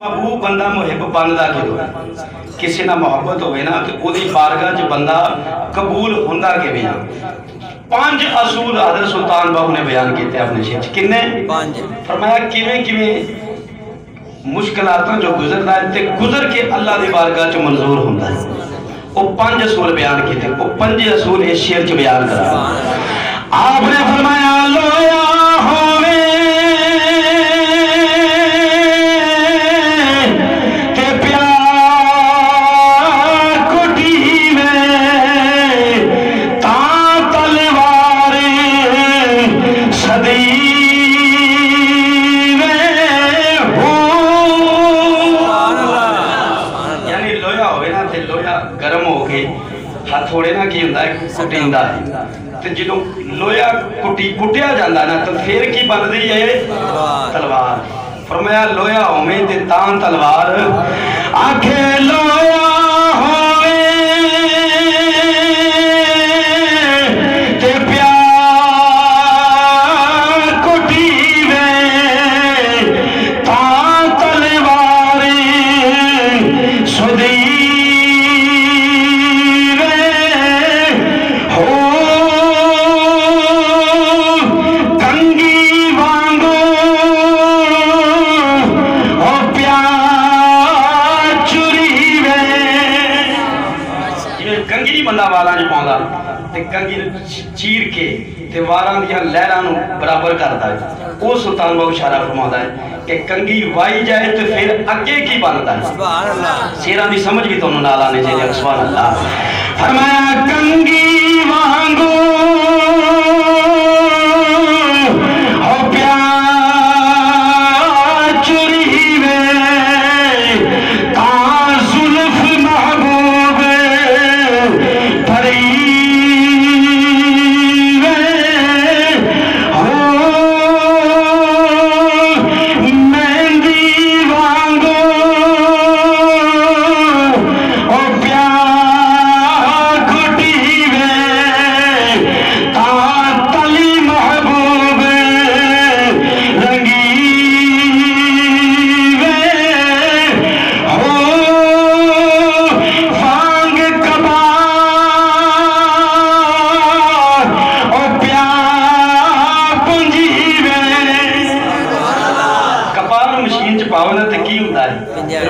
محبوب بندہ محب بندہ کسی نہ محبت ہوئے نا کہ او دی بارگاہ جو بندہ قبول ہوندہ کے بیان 5 اصول حضرت سلطان باہو نے بیان کیتے اپنے شیچ کنے فرمایا کیویں مشکلاتاں جو گزر ہے تے گزر کے اللہ دی بارگاہ جو منظور ہوندہ ہے وہ 5 اصول بیان کیتے وہ 5 اصول اس شیر جو بیان کرا آپ نے فرمایا لویا ہوئے تھوڑے نا کی ہوندہ ہے کٹیندہ ہے تو جنہوں لویا کٹیا جاندہ نا تو پھر کی بن دی ہے تلوار فرمایا لویا ہومیں تے تان تلوار آنکھیں لویا ہوئے تے پیار کٹی میں تان تلوار سدی کنگی چیر کے تیواران دیا لہرانوں برابر کرتا ہے وہ سلطان باہو اشارہ فرماتا ہے کہ کنگی وائی جائے تو پھر اگے کی بنتا ہے سیران دی سمجھ بھی تو انہوں نے آلانے چاہیے سبحان اللہ فرمایا کنگی وانگو ہو پیار چوری میں تاں زلف محبوب پڑی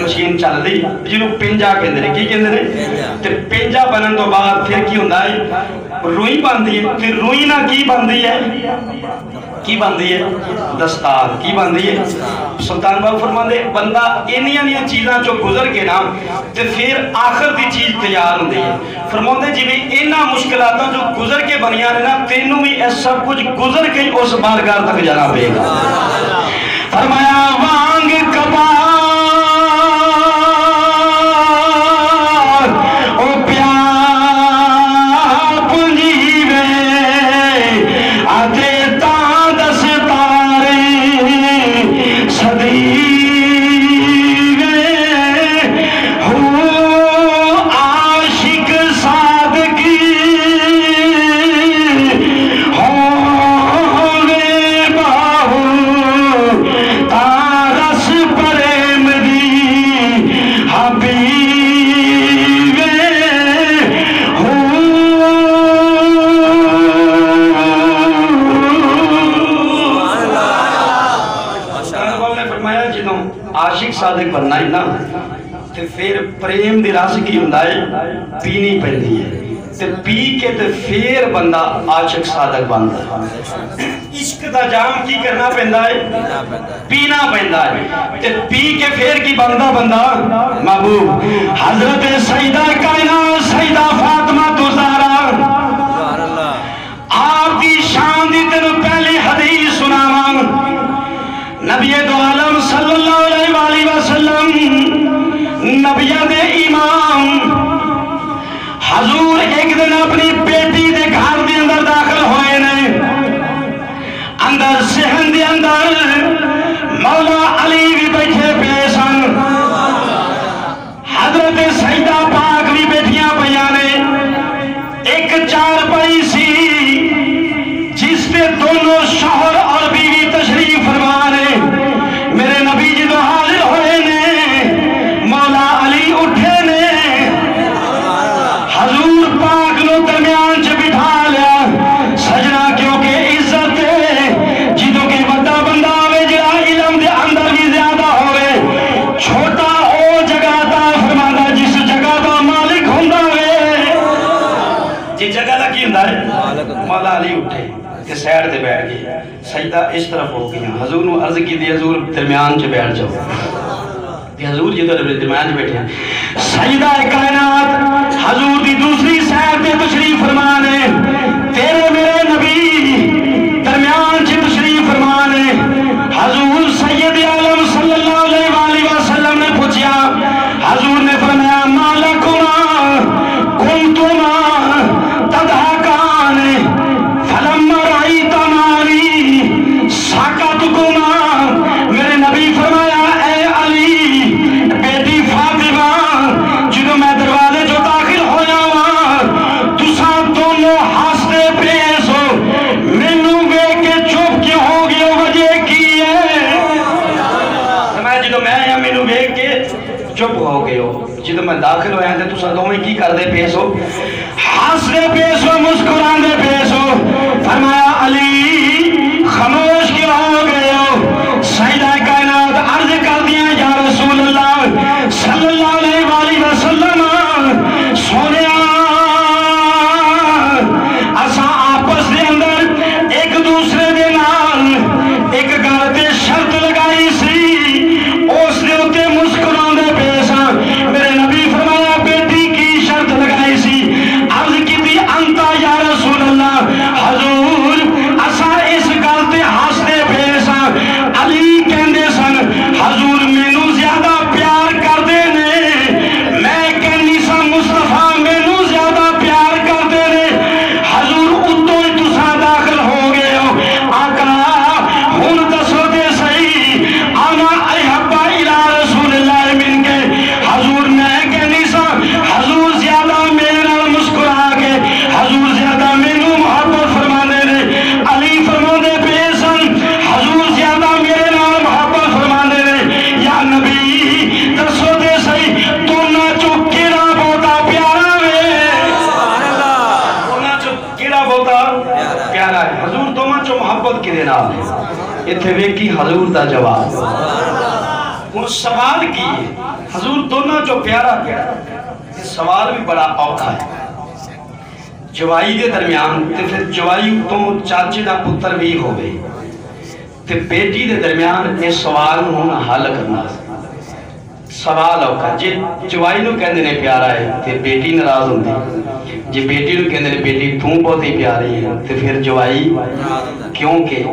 مشین چل دی جنہوں پنجا کہندے نے کی کہندے نے تے پنجا بنن تو بعد پھر کی ہوندہ ہے روئی باندھی ہے پھر روئی نہ کی باندھی ہے دستار کی باندھی ہے سلطان باہو فرماندے بندہ انہی چیزاں جو گزر کے نا تے پھر آخر دی چیز تیار ہوندی ہے فرماندے جی بھی انہا مشکلاتاں جو گزر کے بنیاں نا تینوں بھی ایسا کچھ گزر کے اس بارگاہ تک جانا پے گا فرمایا وانگ کبا صادق بننا ہی نا تے پھر پریم دی راس کی ہوندہ ہے پینی پہنی ہے تے پی کے تے پھر بندہ عاشق صادق بنتا ہے عشق دا جام کی کرنا پہندا ہے پینا پہندا ہے تے پی کے پھر کی بندہ محبوب حضرت سیدہ کائنات سیدہ فاطمہ زہرا آپ کی شان دی تینوں پہلی حدیث سناواں نبی دو عالم صلی اللہ علیہ وسلم نبیہ دے امام حضور ایک دن اپنی بیٹی دے گھر دے اندر داخل ہوئے نے اندر صحن دے اندر مولا علی بھی بیٹھے پیسن حضرت سیدہ پاک بھی بیٹھیاں بیانے ایک چار پائی سی جس پہ دونوں شوہر اور بیوی تشریف فرما رہے میرے نبی جی تو حاضر ہوئے نے تے سیڈ تے بیٹھ گئے سجدہ اس طرف ہو گیا حضور نو عرض کی دی حضور درمیان چ بیٹھ جاؤ تے حضور جدو درمیان چ بیٹھے سجدہ کائنات حضور دی دوسری سیڈ تے تشریف فرمانے تیرے میرے نبی درمیان چ تشریف فرمانے حضور سید عالم صلی اللہ علیہ وآلہ وسلم نے پوچھا حضور نے فرمایا مالکما کنتما تضحکان فلما رأیتمانی سکتکما میرے نبی فرمایا اے علی بیٹی فاطمہ جدو میں دروازے جو داخل ہویا ہوا تساں دونوں ہستے پیش ہو مینوں ویکھ کے چپ کیوں ہو گئے وجہ کی ہے میں جدو میں آیا مینوں ویکھ کے چپ ہو گئے ہو جدو میں داخل ہویا تھے تساں دونوں کی کر دے پیش ہو ہستے پیش ہو مسکران دے پیش ہو فرمایا علی خاموش کیوں ہو گئے ہو سیدہ کائنات عرض کر دیا یا رسول اللہ صلی اللہ علیہ وآلہ وسلم سونیا اساں آپس دے اندر ایک دوسرے دے نال ایک گل تے شرط لگائی سی اس دے اوتے مسکران دے پیش میرے نبی فرمایا بیٹی کی شرط لگائی سی عرض کی تھی انتا یا رسول اللہ حضور اساں اس گل تے ہستے پیش علی کہندے سن حضور مینوں زیادہ پیار کردے نے میں کہنی سا مصطفیٰ مینوں زیادہ پیار کردے نے حضور اتوں ہی تساں داخل ہو گئے ہو آقا ہن دسو دے صحیح انا احب الی رسول اللہ من کے حضور میں کہنی سا حضور زیادہ میرے نال مسکرا کے حضور زیادہ مینوں محبت فرماندے نے علی فرماندے پے سن حضور زیادہ میرے نال محبت فرماندے نے یا نبی دسو دے صحیح دونوں چوں کیڑا بہتا پیارا وے دونوں چوں کیڑا بہتا پیارا ہے حضور دونوں چوں محبت کدے نال ہے ایتھے ویکھی حضور دا جواب ہن سوال کی ہے حضور دونوں چوں پیارا پیارا یہ سوال بھی بڑا اوکھا ہے جوائی دے درمیان تے پھر جوائی تو چاچے دا پتر بھی ہوئے تے بیٹی دے درمیان اس سوال ہونا حل کرنا سوال اوکھا جی جوائی نو کہندے نے پیارا ہے تے بیٹی ناراض ہوندی جی بیٹی نو کہندے نے بیٹی تو بہت ہی پیاری ہے تے پھر جوائی کیونکہ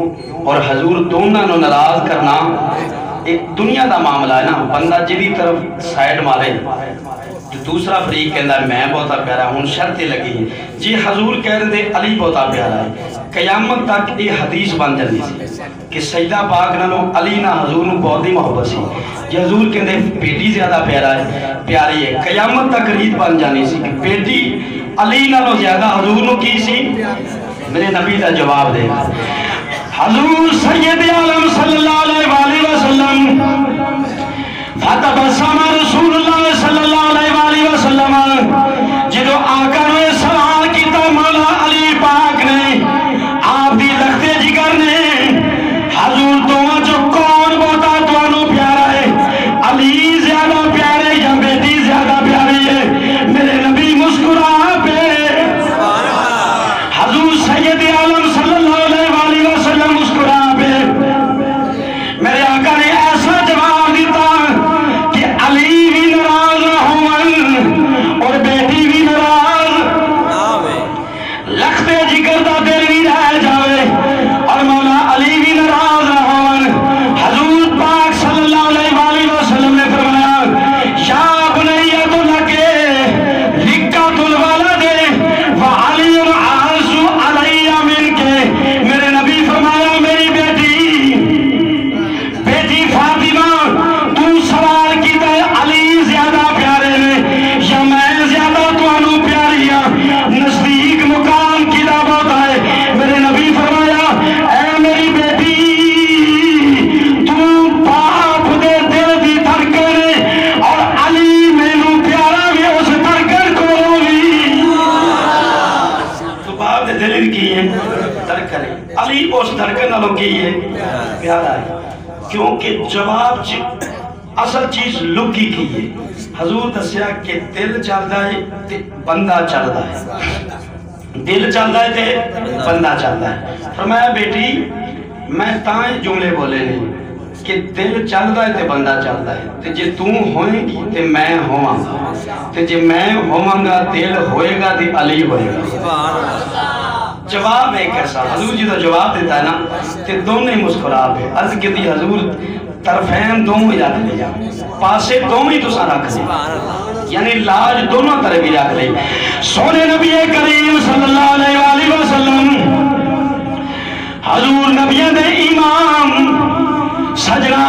اور حضور دونوں نو ناراض کرنا ایک دنیا دا معاملہ ہے نا بندہ جدی طرف سائیڈ مارے دوسرا فریق کہندہ ہے میں بہتا پیارا ہوں شرطیں لگی ہیں جی حضور کہہ رہے تھے علی بہتا پیارا ہے قیامت تک یہ حدیث بن جاندی سی کہ سجدہ پاک نہ لو علی نہ حضور نو بہت ہی محبت سی جی حضور کہندے بیٹی زیادہ پیارا ہے پیاری ہے قیامت تک ریت بن جانی سی کہ بیٹی علی نہ لو زیادہ حضور نو کی سی میرے نبی دا جواب دے حضور سید عالم صلی اللہ علیہ وآلہ وسلم فتبسم رسول اللہ صلی اللہ علیہ وآلہ وسلم جدو آقا نے سوال کیتا مولا علی پاک نے آپ دی لختے جگر نے حضور دونوں جو کون بہتا دوانوں پیارا ہے علی زیادہ پیارے یا بیٹی زیادہ پیاری ہے میرے نبی مسکرا پہ حضور سید عالم صلی اللہ علیہ وآلہ وسلم مسکرا پہ میرے آقا نے ایسا جواب دیتا کہ علی بھی ناراض نہ ہون اور بیٹی بھی ناراض لختے جگر دا دل بھی رہ جاوے اور مولا علی بھی ناراض نہ ہون حضور پاک صلی اللہ علیہ وآلہ وسلم نے فرمایا یا بنیت لکے لکت الولد وعلی عز علی من کے میرے نبی فرمایا میری بیٹی فاطمہ تو سوال کی تے علی زیادہ پیارے نے یا میں زیادہ توانو پیاری ہاں نزدیک مقام کی دعوت ہے میرے نبی فرمایا اے میری بیٹی تو باپ دے دل دی دھڑکن اور علی مینوں پیارا بھی اس دھڑکن کو بھی تو باپ دے دل کی ہے دھڑکن علی اس دھڑکن نالوں کی ہے پیارا ہے کیونکہ جواب اصل چیز لکی کی ہے حضور دسیا کہ دل چلدا ہے تے بندہ چلدا ہے دل چلتا ہے تے بندہ چلتا ہے. فرمایا بیٹی میں تاں جملے بولے نہیں کہ دل چلتا ہے تے بندہ چلتا ہے. تے جے تو ہوئے گی تے میں ہواں گا, تے جے میں ہواں گا دل ہوئے گا تے علی ہوئے گا. جواب ایک ایسا حضور جی تو جواب دیتا ہے نا تے دونوں ہی مسکرا پہ عرض کی تھی حضور طرفین دونوں ہی رکھ لیا, پاسے دونوں ہی تو سا رکھ لیا, یعنی لاج دونوں طرف بھی رکھ لیا. سونے نبی کریم صلی اللہ علیہ وآلہ وسلم حضور نبیوں دے امام سجنا